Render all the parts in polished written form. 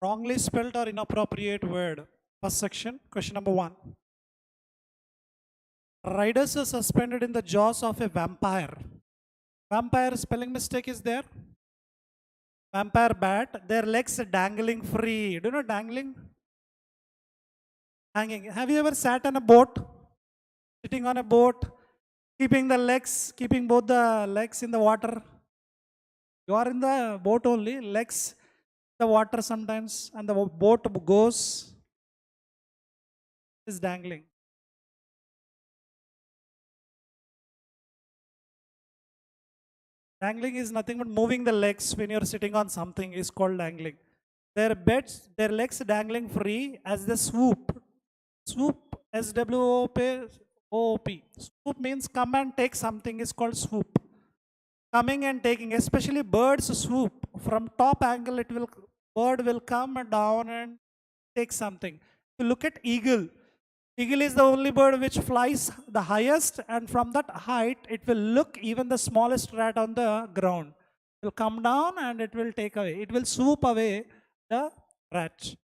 Wrongly spelled or inappropriate word. First section, question number 1. Riders are suspended in the jaws of a vampire. Vampire spelling mistake is there. Vampire bat, their legs dangling free. Do you know dangling? Hanging. Have you ever sat on a boat? Sitting on a boat, keeping both the legs in the water. You are in the boat only, legs the water sometimes, and the boat goes, is dangling. Dangling is nothing but moving the legs when you're sitting on something is called dangling. Their legs dangling free as they swoop. Swoop, S-W-O-P. Swoop means come and take something is called swoop. Coming and taking, especially birds swoop. From top angle, bird will come down and take something. If you look at eagle, eagle is the only bird which flies the highest, and from that height, it will look even the smallest rat on the ground. It will come down and it will take away. It will swoop away the rat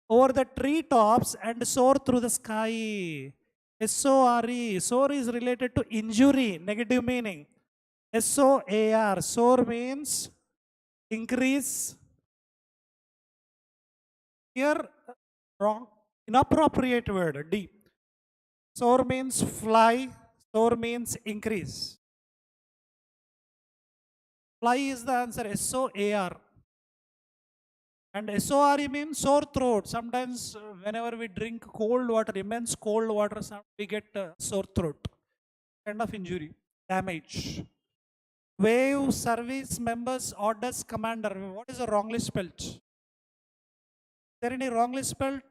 over the tree tops and soar through the sky. S-O-R-E. Soar is related to injury, negative meaning. S-O-A-R. Soar means increase. Here, wrong. Inappropriate word, D. Soar means fly. Soar means increase. Fly is the answer. S-O-A-R. And S-O-R-E means sore throat. Sometimes whenever we drink cold water, immense cold water, we get sore throat. Kind of injury, damage. Wave service members orders commander. What is the wrongly spelled? Is there any wrongly spelled?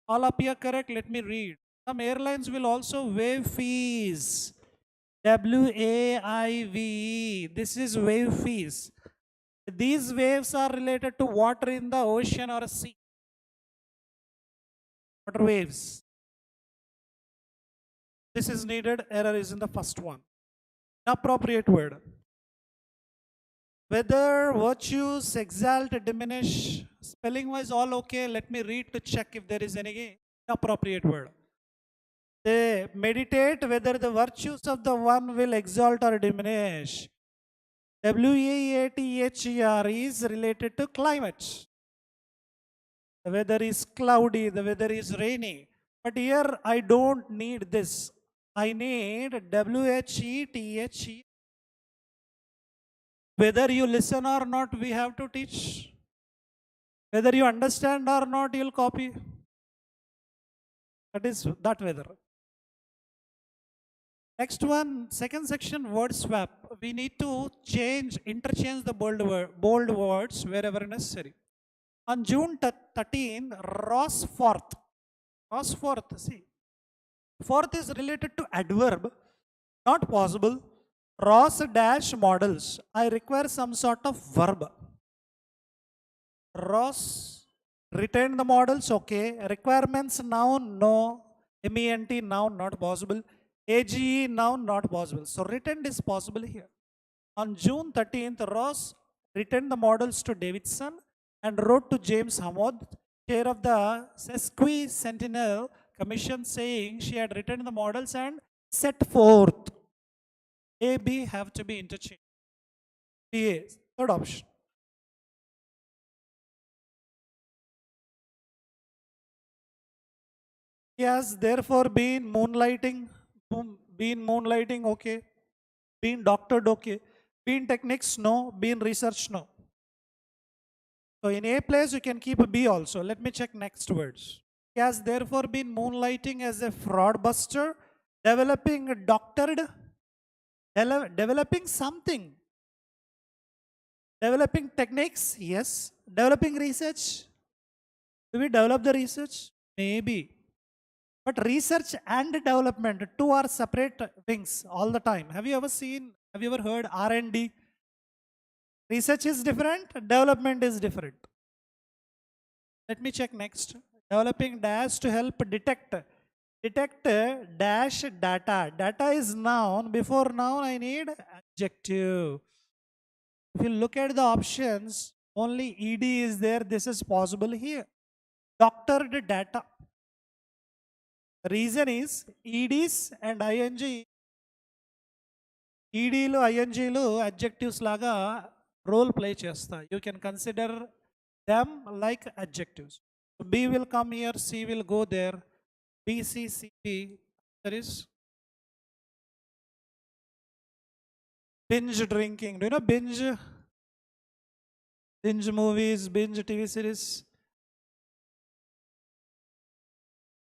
All appear correct. Let me read. Some airlines will also waive fees. W-A-I-V-E. This is waive fees. These waves are related to water in the ocean or a sea. Water waves. This is needed. Error is in the first one. Inappropriate word. Whether virtues exalt, diminish. Spelling wise, all okay. Let me read to check if there is any inappropriate word. They meditate whether the virtues of the one will exalt or diminish. W-E-A-T-H-E-R is related to climate. The weather is cloudy, the weather is rainy. But here I don't need this. I need W-H-E-T-H-E. Whether you listen or not, we have to teach. Whether you understand or not, you'll copy. That is that weather. Next one, second section, word swap. We need to interchange the bold words wherever necessary. On June 13, Rosforth, see, fourth is related to adverb, not possible. Ross-models, I require some sort of verb. Ross, retain the models, okay. Requirements, noun, no. MENT, noun, not possible. AGE, noun, not possible. So returned is possible here. On June 13th, Ross returned the models to Davidson and wrote to James Hammond, chair of the Sesquicentennial Commission, saying she had returned the models and set forth. A, B have to be interchanged. A, third option. He has therefore been moonlighting, okay. Been doctored, okay. Been techniques, no. Been research, no. So in A place, you can keep a B also. Let me check next words. He has therefore been moonlighting as a fraud buster, developing something. Developing techniques, yes. Developing research. Do we develop the research? Maybe. But research and development, two are separate things all the time. Have you ever heard R&D? Research is different, development is different. Let me check next. Developing dash to help detect. Detect dash data. Data is noun. Before noun, I need adjective. If you look at the options, Only ED is there. This is possible here. Doctored data. Reason is EDs and ING. EDలు INGలు adjectives లాగా role play చేస్తాయి. You can consider them like adjectives. So B will come here, C will go there. B, C, C, B. There is binge drinking. Do you know binge? Binge movies, binge TV series.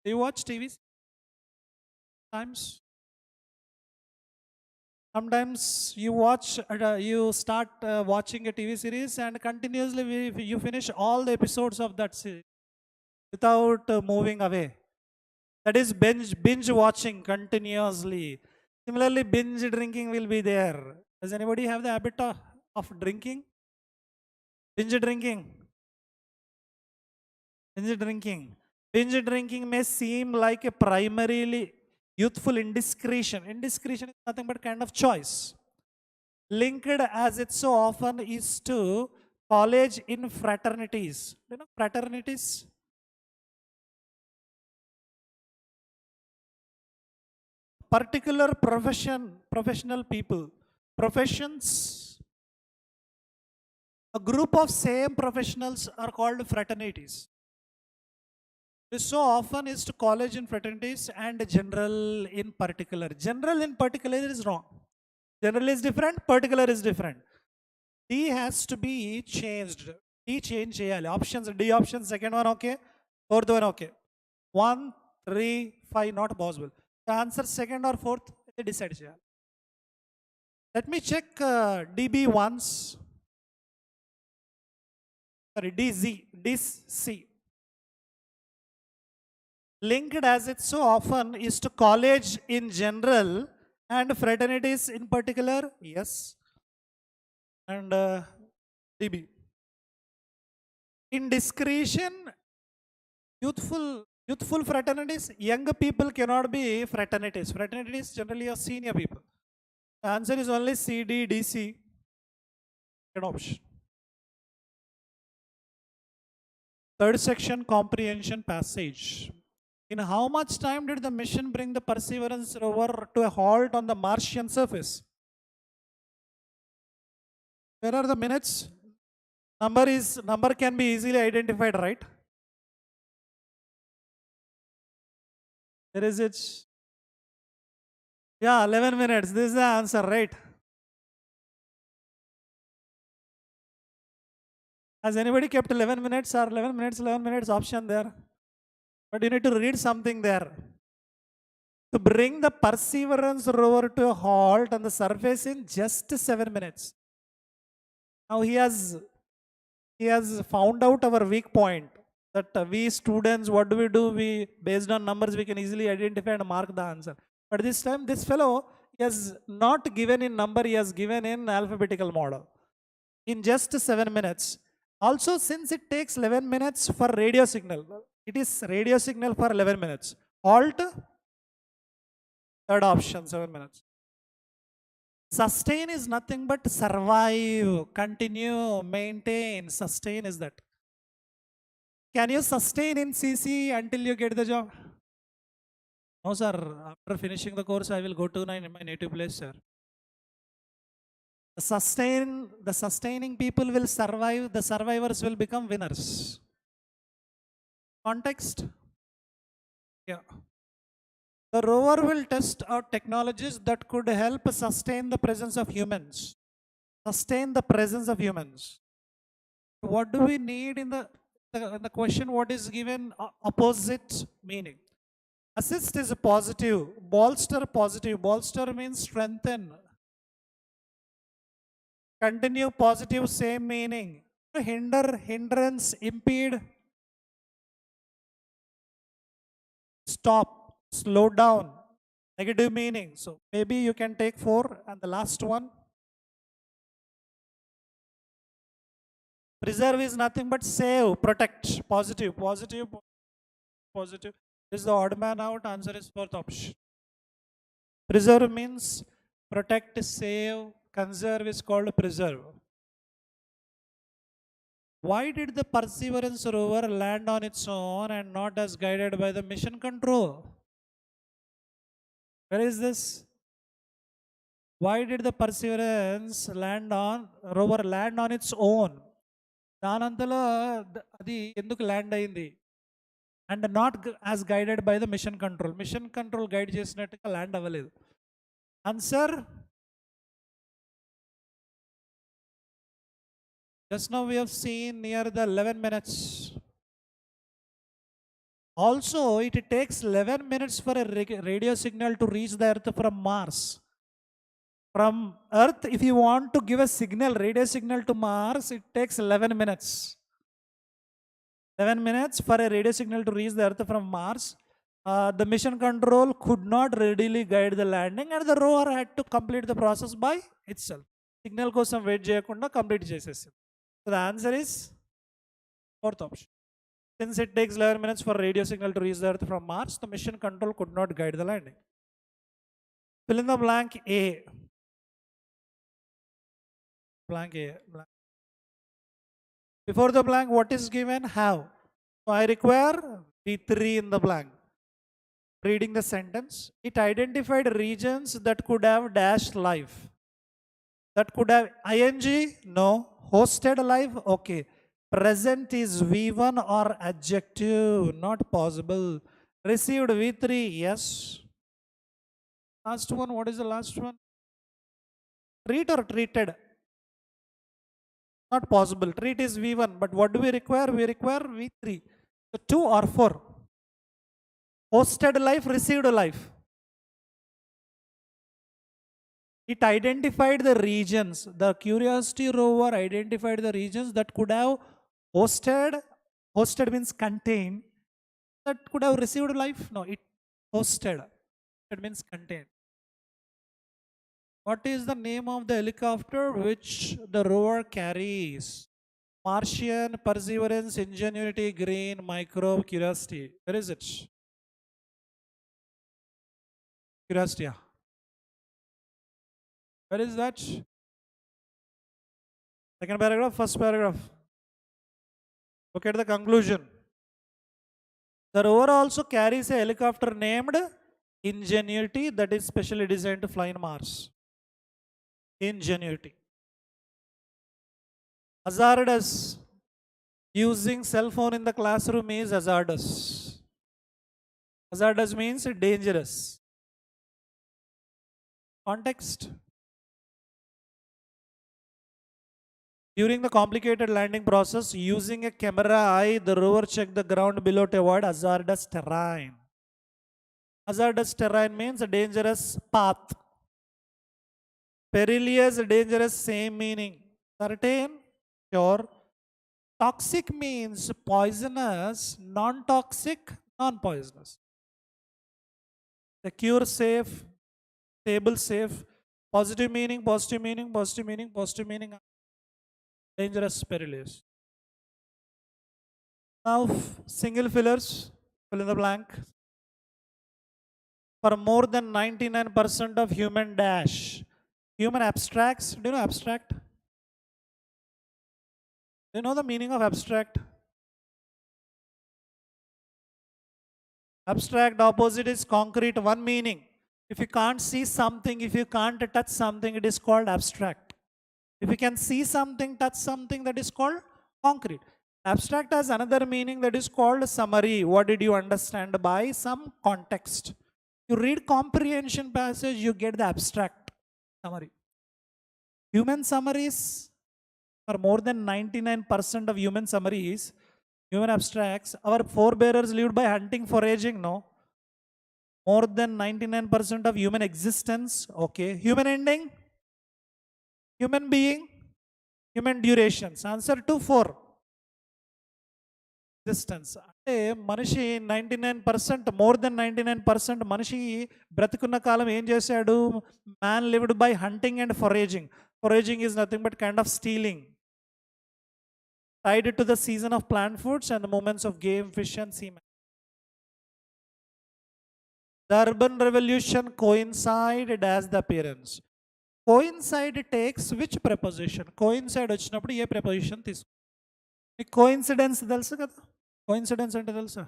Do you watch TV times? Sometimes you watch, you start watching a TV series and continuously you finish all the episodes of that series without moving away. That is binge watching continuously. Similarly, binge drinking will be there. Does anybody have the habit of drinking? Binge drinking. Binge drinking. Binge drinking may seem like a primarily youthful indiscretion. Indiscretion is nothing but kind of choice. Linked as it so often is to college in fraternities. You know fraternities? Particular professional people. Professions. A group of same professionals are called fraternities. This so often is to college in fraternities and general in particular. General in particular is wrong. General is different, particular is different. D has to be changed. D change cheyali. Options, D option, second one okay, fourth one okay. 1, 3, 5 not possible. The answer second or fourth, they decide cheyali. Let me check DB once. Sorry, DZ, DC. Linked as it so often is to college in general and fraternities in particular, yes. And DB. Indiscretion, youthful fraternities, young people cannot be fraternities. Fraternities generally are senior people. The answer is only CD, DC. Third option. Third section, comprehension passage. In how much time did the mission bring the Perseverance rover to a halt on the Martian surface? Where are the minutes? Number can be easily identified, right? Where is it? Yeah, 11 minutes. This is the answer, right? Has anybody kept 11 minutes or 11 minutes option there? But you need to read something there. To bring the Perseverance rover to a halt on the surface in just 7 minutes. Now he has found out our weak point. That we students, what do? We, based on numbers, we can easily identify and mark the answer. But this time, this fellow, he has not given in number, he has given in alphabetical model. In just 7 minutes. Also, since it takes 11 minutes for radio signal, it is radio signal for 11 minutes. Halt, third option, 7 minutes. Sustain is nothing but survive, continue, maintain. Sustain is that. Can you sustain in CC until you get the job? No, sir. After finishing the course, I will go to my native place, sir. The sustaining people will survive. The survivors will become winners. Context? Yeah. The rover will test out technologies that could help sustain the presence of humans. Sustain the presence of humans. What do we need in the question? What is given? Opposite meaning. Assist is positive. Bolster, positive. Bolster means strengthen. Continue, positive, same meaning. Hinder, hindrance, impede. Stop, slow down, negative meaning. So maybe you can take 4 and the last one. Preserve is nothing but save, protect, positive, positive, positive. This is the odd man out, answer is fourth option. Preserve means protect, save, conserve is called preserve. Why did the Perseverance rover land on its own and not as guided by the mission control? Where is this? Why did the Perseverance rover land on its own? దానంతలో అది ఎందుకు land అయింది? And not as guided by the mission control. Mission control guide చేసినట్టుగా land అవ్వలేదు. Answer, just now we have seen near the 11 minutes. Also, it takes 11 minutes for a radio signal to reach the Earth from Mars. From Earth, if you want to give a signal, radio signal to Mars, it takes 11 minutes. 11 minutes for a radio signal to reach the Earth from Mars. The mission control could not readily guide the landing and the rover had to complete the process by itself. Signal కోసం wait చేయకుండా complete చేసేసింది. So the answer is fourth option. Since it takes 11 minutes for radio signal to reach the Earth from Mars, the mission control could not guide the landing. Fill in the blank A. Blank A. Blank. Before the blank, what is given? Have. So I require B3 in the blank. Reading the sentence, it identified regions that could have dashed life. That could have ing? No. Hosted life? Okay. Present is V1 or adjective? Not possible. Received V3? Yes. Last one, what is the last one? Treat or treated? Not possible. Treat is V1, but what do we require? We require V3. So 2 or 4. Hosted life, received life. It identified the regions. The Curiosity rover identified the regions that could have hosted. Hosted means contained. That could have received life. No, it hosted. It means contained. What is the name of the helicopter which the rover carries? Martian, Perseverance, Ingenuity, Green, Microbe, Curiosity. Where is it? Curiosity. Where is that? Second paragraph, first paragraph. Look at the conclusion. The rover also carries a helicopter named Ingenuity that is specially designed to fly in Mars. Ingenuity. Hazardous. Using cell phone in the classroom is hazardous. Hazardous means dangerous. Context. During the complicated landing process, using a camera eye, the rover checked the ground below to avoid hazardous terrain. Hazardous terrain means a dangerous path. Perilous, dangerous, same meaning. Certain, sure. Toxic means poisonous, non-toxic, non-poisonous. Secure, safe, stable, safe. Positive meaning, positive meaning, positive meaning, positive meaning. Dangerous, perilous. Now, single fillers, fill in the blank. For more than 99% of human dash. Human abstracts. Do you know abstract? Do you know the meaning of abstract? Abstract opposite is concrete. One meaning. If you can't see something, if you can't touch something, it is called abstract. If you can see something, touch something, that is called concrete. Abstract has another meaning that is called summary. What did you understand by some context? You read comprehension passage, you get the abstract summary. Human summaries, for more than 99% of human summaries, human abstracts, our forebearers lived by hunting, foraging, no. More than 99% of human existence, okay. Human ending, human being, human durations. Answer 2, 4. Existence. అంటే మనిషి 99%, more than 99% మనిషి బ్రతికున్న కాలం ఏం చేశాడు? Man lived by hunting and foraging. Foraging is nothing but kind of stealing. Tied to the season of plant foods and the movements of game, fish and seamen. The urban revolution coincided as the appearance. Coincide takes which preposition? Coincide వచ్చినప్పుడు ఏ preposition తీసుకుంటాం? మీకు coincidence తెలుసు కదా, coincidence అంటే తెలుసా?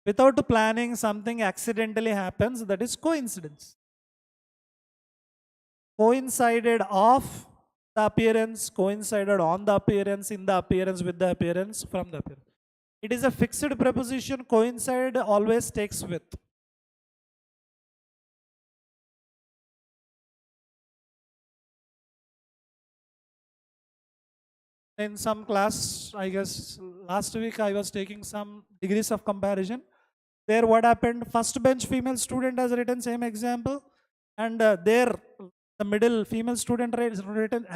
Without planning, something accidentally happens, that is coincidence. Coincided of the appearance, coincided on the appearance, in the appearance, with the appearance, from the appearance. It is a fixed preposition. Coincide always takes with. In some class, I guess last week I was taking some degrees of comparison. There what happened, first bench female student has written same example, and there the middle female student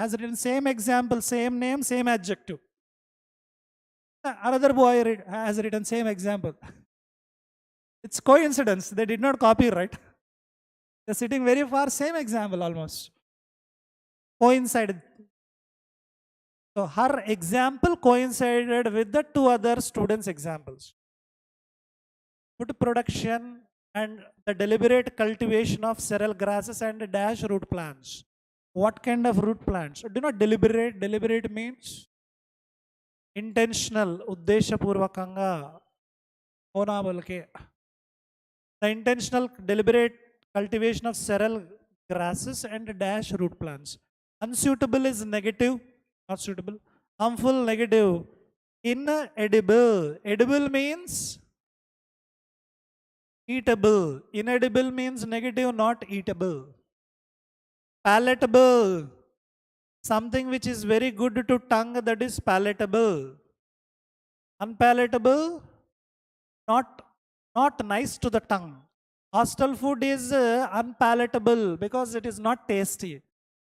has written same example, same name, same adjective. Another boy has written same example. It's coincidence, they did not copy, right? They're sitting very far, same example almost. Coincided. So her example coincided with the two other students' examples. Food production and the deliberate cultivation of cereal grasses and dash root plants. What kind of root plants? Do not deliberate. Deliberate means intentional, uddeshapurvakanga, honabalke. The intentional, deliberate cultivation of cereal grasses and dash root plants. Unsuitable is negative, not suitable. Harmful, negative. Inedible. Edible means eatable. Inedible means negative, not eatable. Palatable. Something which is very good to tongue, that is palatable. Unpalatable, not nice to the tongue. Hostel food is unpalatable because it is not tasty.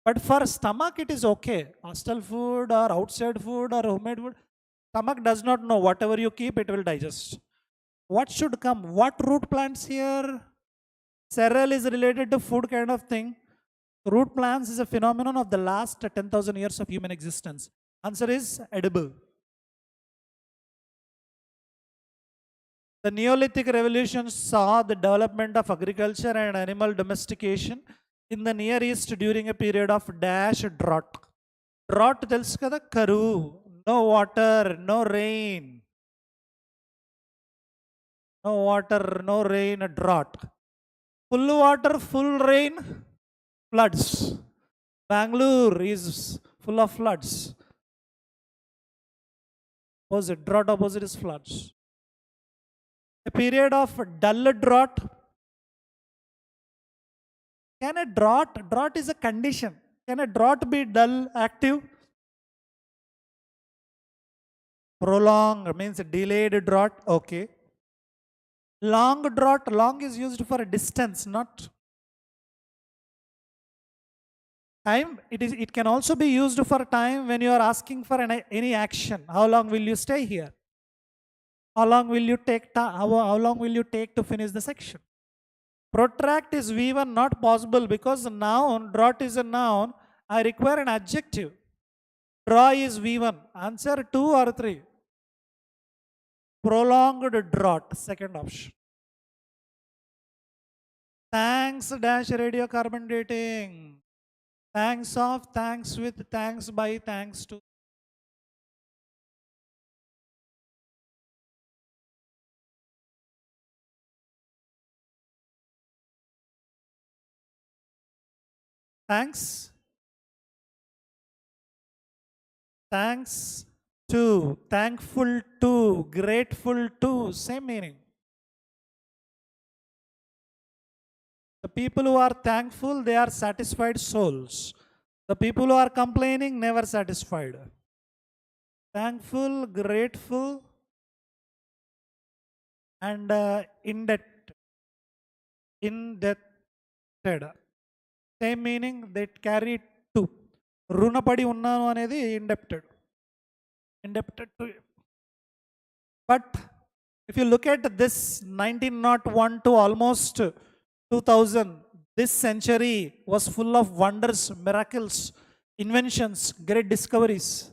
But for stomach, it is okay. Hostel food or outside food or homemade food, stomach does not know. Whatever you keep, it will digest. What should come? What root plants here? Cereal is related to food kind of thing. Root plants is a phenomenon of the last 10,000 years of human existence. Answer is edible. The Neolithic revolution saw the development of agriculture and animal domestication in the Near East during a period of dash drought. Drought tells kada karu, no water, no rain. No water, no rain, drought. Full water, full rain, floods. Bangalore is full of floods. Opposite, drought opposite is floods. A period of dull drought. Can a drought is a condition. Can a drought be dull, active? Prolonged means delayed drought, okay. Long drought, long is used for a distance, not time. It can also be used for time when you are asking for any action. How long will you stay here? How long will you take how long will you take to finish the section? Protract is V1 not possible because noun, drought is a noun. I require an adjective. Draw is V1. Answer 2 or 3. Prolonged drought, second option. Thanks dash radiocarbon dating. Thanks of, thanks with, thanks by, thanks to. Thanks. Thanks to, thankful to, grateful to, same meaning. The people who are thankful, they are satisfied souls. The people who are complaining, never satisfied. Thankful, grateful, and indebted. Same meaning, they carry two. Runapadi unnanu anedi indebted. Indebted to. But if you look at this 1901 to almost 2000, this century was full of wonders, miracles, inventions, great discoveries.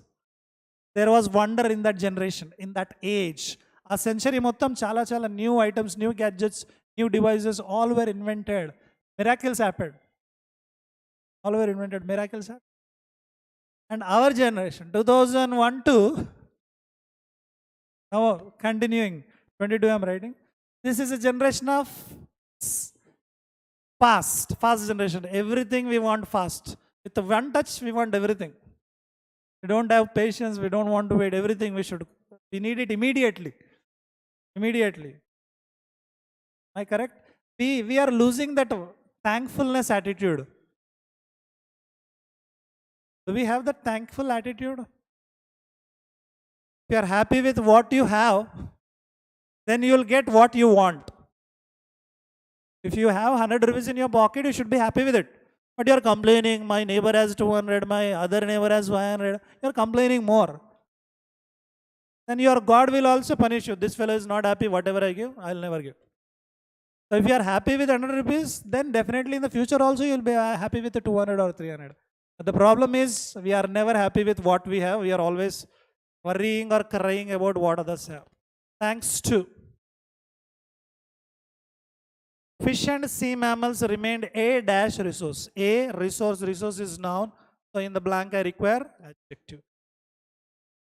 There was wonder in that generation, in that age. A century mottam chala new items, new gadgets, new devices, all were invented. Miracles happened. All were invented. Miracles happened. And our generation, 2001 to now continuing, 22 I'm writing. This is a generation of fast generation. Everything we want fast. With one touch, we want everything. We don't have patience. We don't want to wait. Everything we need it immediately. Immediately. Am I correct? We are losing that thankfulness attitude. Do we have that thankful attitude? If you are happy with what you have, then you will get what you want. If you have 100 rupees in your pocket, you should be happy with it. But you are complaining, my neighbor has 200, my other neighbor has 500. You are complaining more. Then your God will also punish you. This fellow is not happy, whatever I give, I will never give. So if you are happy with 100 rupees, then definitely in the future also you will be happy with the 200 or 300. But the problem is we are never happy with what we have. We are always worrying or crying about what others have. Thanks to fish and sea mammals remained a dash resource. A resource is noun. So in the blank I require adjective.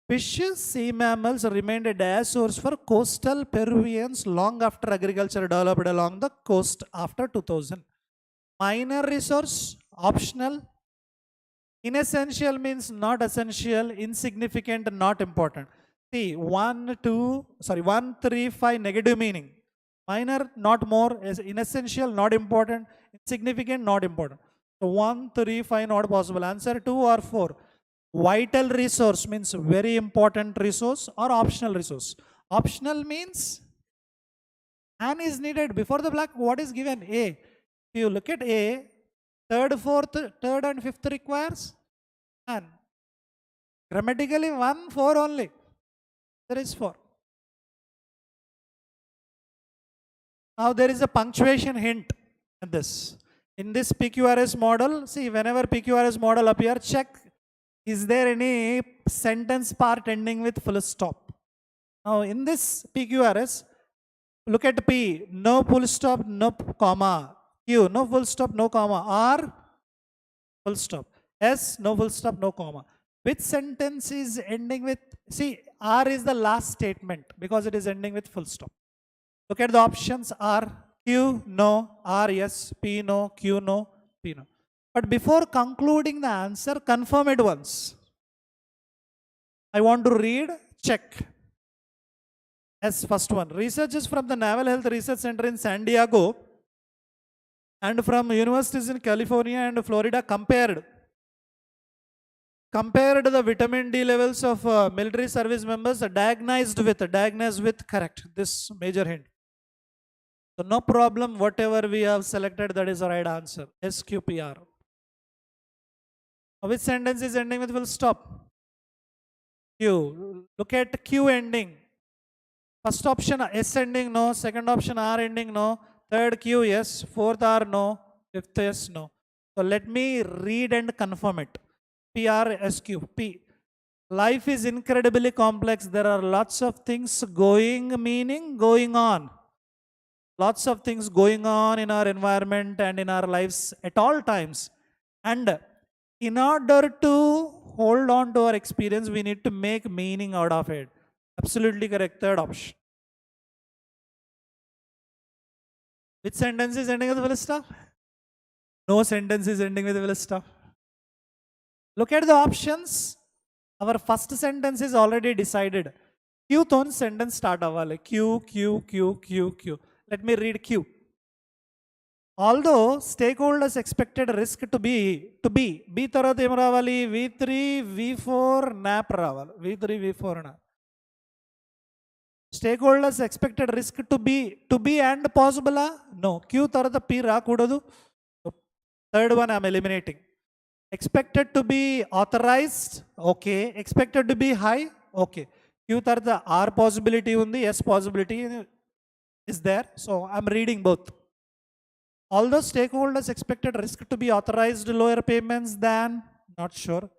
Fish, sea mammals remained a dash source for coastal Peruvians long after agriculture developed along the coast after 2000. Minor resource, optional. Inessential means not essential, insignificant, not important. See, 1, 3, 5 negative meaning. Minor, not more, is inessential, not important, insignificant, not important. So 1, 3, 5 not possible. Answer 2 or 4. Vital resource means very important resource or optional resource. Optional means an is needed. Before the black, what is given? A. If you look at A, third and fifth requires an. Grammatically 1, 4 only. There is 4. Now there is a punctuation hint in this. In this PQRS model, see whenever PQRS model appear, check is there any sentence part ending with full stop. Now in this PQRS, look at P, no full stop, no comma. Q, no full stop, no comma. R, full stop. S, no full stop, no comma. Which sentence is ending with, see R is the last statement because it is ending with full stop. Look at the options. R, Q, no. R, yes. P, no. Q, no. P, no. But before concluding the answer, confirm it once. I want to read, check. As first one. Researchers from the Naval Health Research Center in San Diego and from universities in California and Florida compared the vitamin D levels of military service members diagnosed with, correct. This major hint. So no problem, whatever we have selected, that is the right answer. SQPR. Which sentence is ending with full stop? Q. Look at Q ending. First option S ending, no. Second option R ending, no. Third Q, yes. Fourth R, no. Fifth S, no. So let me read and confirm it. PRSQ. P. Life is incredibly complex. There are lots of things going, meaning going on. Lots of things going on in our environment and in our lives at all times. And in order to hold on to our experience, we need to make meaning out of it. Absolutely correct. Third option. Which sentence is ending with full stop? No sentence is ending with full stop. Look at the options. Our first sentence is already decided. Q ton sentence start avali. Q. Let me read Q. Although stakeholders expected risk to be, B tarata em ravali? V3, V4, NAP ravali. V3, V4 NAP. Stakeholders expected risk to be and possible? No. Q tarata P rakudadu. Third one I am eliminating. Expected to be authorized? Okay. Expected to be high? Okay. Q tarata R possibility undi, S possibility is there. So I am reading both. Although stakeholders expected risk to be authorized lower payments than, not sure.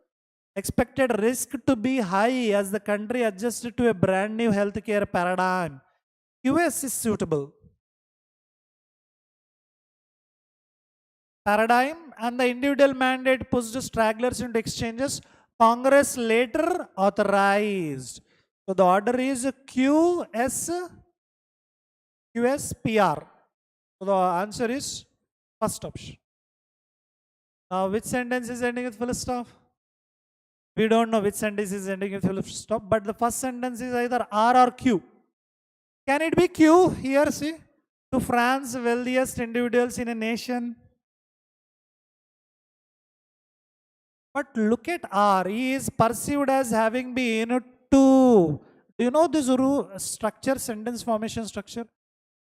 Expected risk to be high as the country adjusted to a brand new healthcare paradigm. QS is suitable. Paradigm and the individual mandate pushed stragglers into exchanges. Congress later authorized. So the order is QSPR. So the answer is first option. Now which sentence is ending with full stop? We don't know which sentence is ending with full stop, but the first sentence is either R or Q. Can it be Q here? See, to France, wealthiest individuals in a nation. But look at R. He is perceived as having been two. Do you know this structure, sentence formation structure?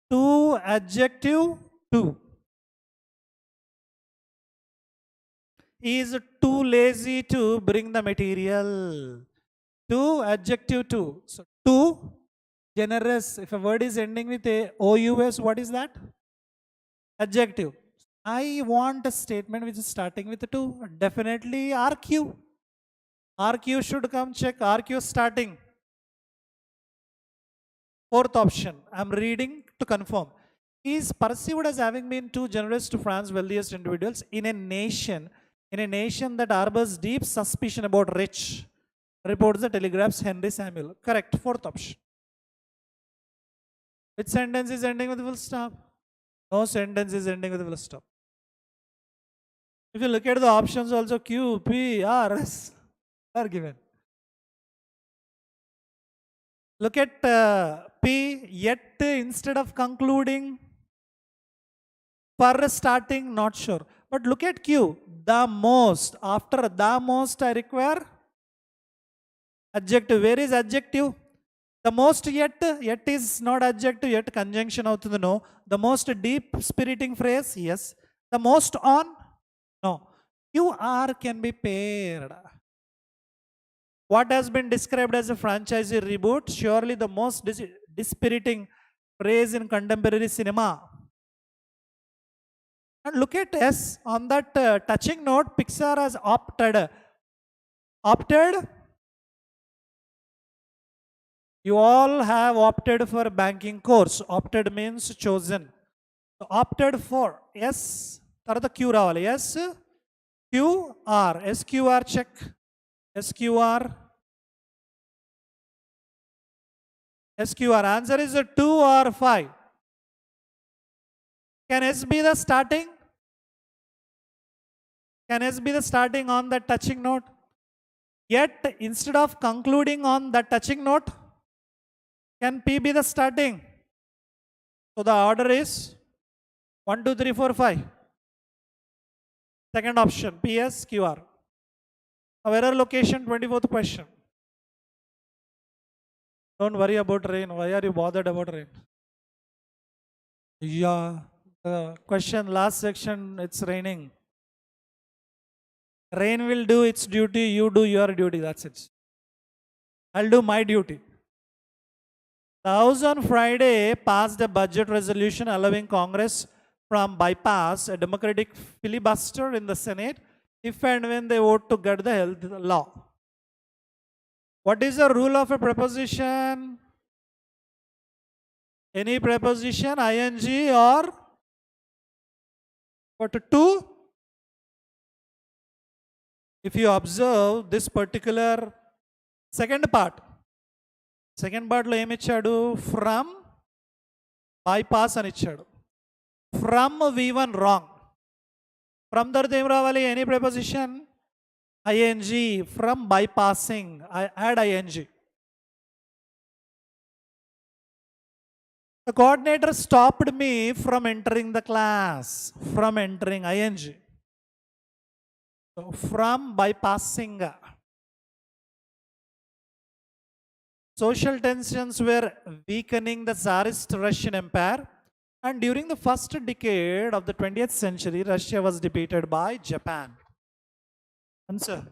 Two, adjective, two. He is too lazy to bring the material. Two, adjective, two. So, two, generous. If a word is ending with a OUS, what is that? Adjective. I want a statement which is starting with 2. Definitely RQ. RQ should come, check RQ starting. Fourth option. I'm reading to confirm. He is perceived as having been too generous to France's wealthiest individuals in a nation that harbors deep suspicion about rich. Reports the Telegraph's Henry Samuel. Correct. Fourth option. Which sentence is ending with full stop? No sentence is ending with full stop. If you look at the options also, Q, P, R, S are given. Look at P, yet instead of concluding, for starting, not sure. But look at Q, the most. After the most, I require adjective. Where is adjective? The most yet is not adjective, yet conjunction outundi, no. The most deep spiriting phrase, yes. The most on, no. QR can be paired. What has been described as a franchisee reboot? Surely the most dispiriting phrase in contemporary cinema. And look at S. On that touching note, Pixar has opted. Opted? You all have opted for banking course. Opted means chosen. So opted for S. Tarada Q ravali. S. QR. SQR check. SQR. SQR. Answer is 2 or 5. Can S be the starting? Can S be the starting on the touching note? Yet instead of concluding on the touching note, can P be the starting? So the order is 1, 2, 3, 4, 5. Second option, PS, QR. Now error location, 24th question. Don't worry about rain. Why are you bothered about rain? Yeah, the question, last section, it's raining. Rain will do its duty, you do your duty, that's it. I'll do my duty. The House on Friday passed a budget resolution allowing Congress from bypass a democratic filibuster in the Senate if and when they vote to get the health law. What is the rule of a preposition? Any preposition, ing or what to? If you observe this particular second part lo em ichadu? From bypass ani ichadu. From V1 wrong. From tarvata em ravali? Any preposition, ing. From bypassing, I add ing. The coordinator stopped me from entering the class. From entering, ing. So from bypassing. Social tensions were weakening the Tsarist Russian Empire, and during the first decade of the 20th century, Russia was defeated by Japan. Answer.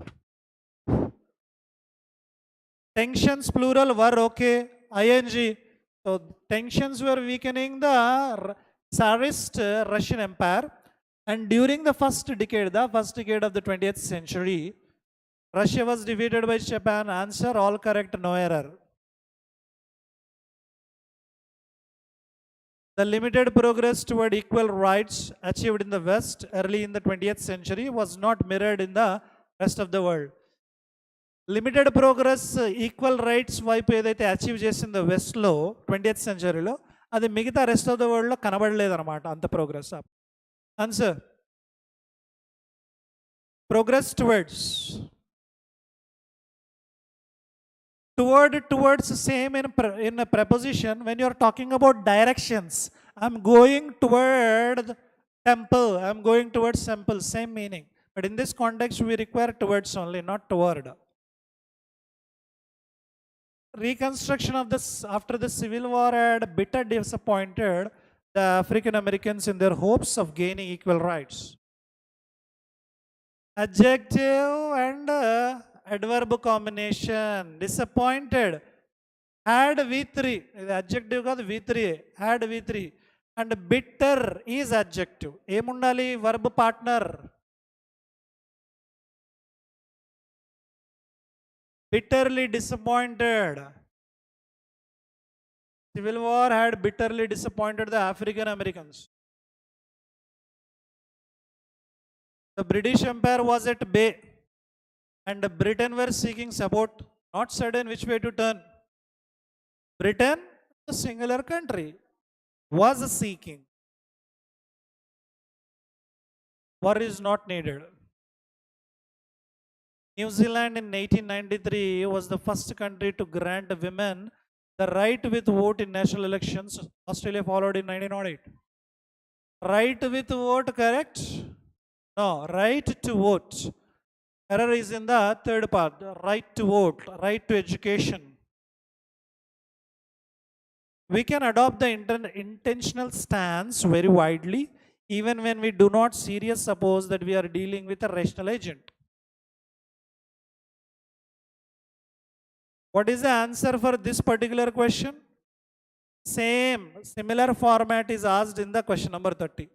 Tensions plural were okay, ing. So tensions were weakening the Tsarist Russian Empire, and during the first decade of the 20th century, Russia was defeated by Japan. Answer, all correct, no error. The limited progress toward equal rights achieved in the West early in the 20th century was not mirrored in the rest of the world. Limited progress equal rights వైపు ఏదైతే achieve చేసిందో వెస్ట్లో 20th సెంచరీలో అది మిగతా rest of the వరల్డ్లో కనబడలేదు అనమాట అంత progress. Answer progress towards. Towards same in a preposition when you are talking about directions. I'm going toward the temple, I'm going towards temple, same meaning, but in this context we require towards only, not toward. Reconstruction of this after the civil war had bitter disappointed the African Americans in their hopes of gaining equal rights. Adjective and adverb combination. Disappointed. Had V3. Adjective కాదు V3. Had V3. And bitter is adjective. ఏముండాలి? Verb partner. Bitterly disappointed. Civil War had bitterly disappointed the African Americans. The British Empire was at bay and Britain were seeking support, not certain which way to turn. Britain, a singular country, was seeking. War is not needed. New Zealand in 1893 was the first country to grant women the right with vote in national elections. Australia followed in 1908. Right with vote, correct? No, right to vote. Error is in the third part. Right to vote, right to education. We can adopt the intentional stance very widely even when we do not seriously suppose that we are dealing with a rational agent. What is the answer for this particular question? Same, similar format is asked in the question number 30.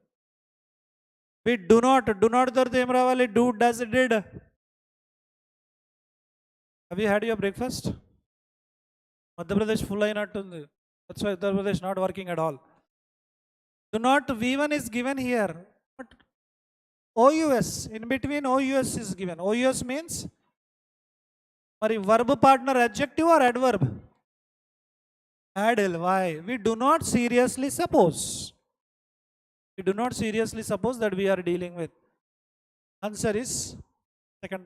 We do not dorte em ravali? Do, does, did. Have you had your breakfast? Madhya Pradesh full ainattundi. That's why Uttar Pradesh not working at all. Do not, V1 is given here. But OUS, in between OUS is given. OUS means Mari verb partner adjective or adverb? Adl. Why? We do not seriously suppose. We do not seriously suppose that we are dealing with. Answer is second.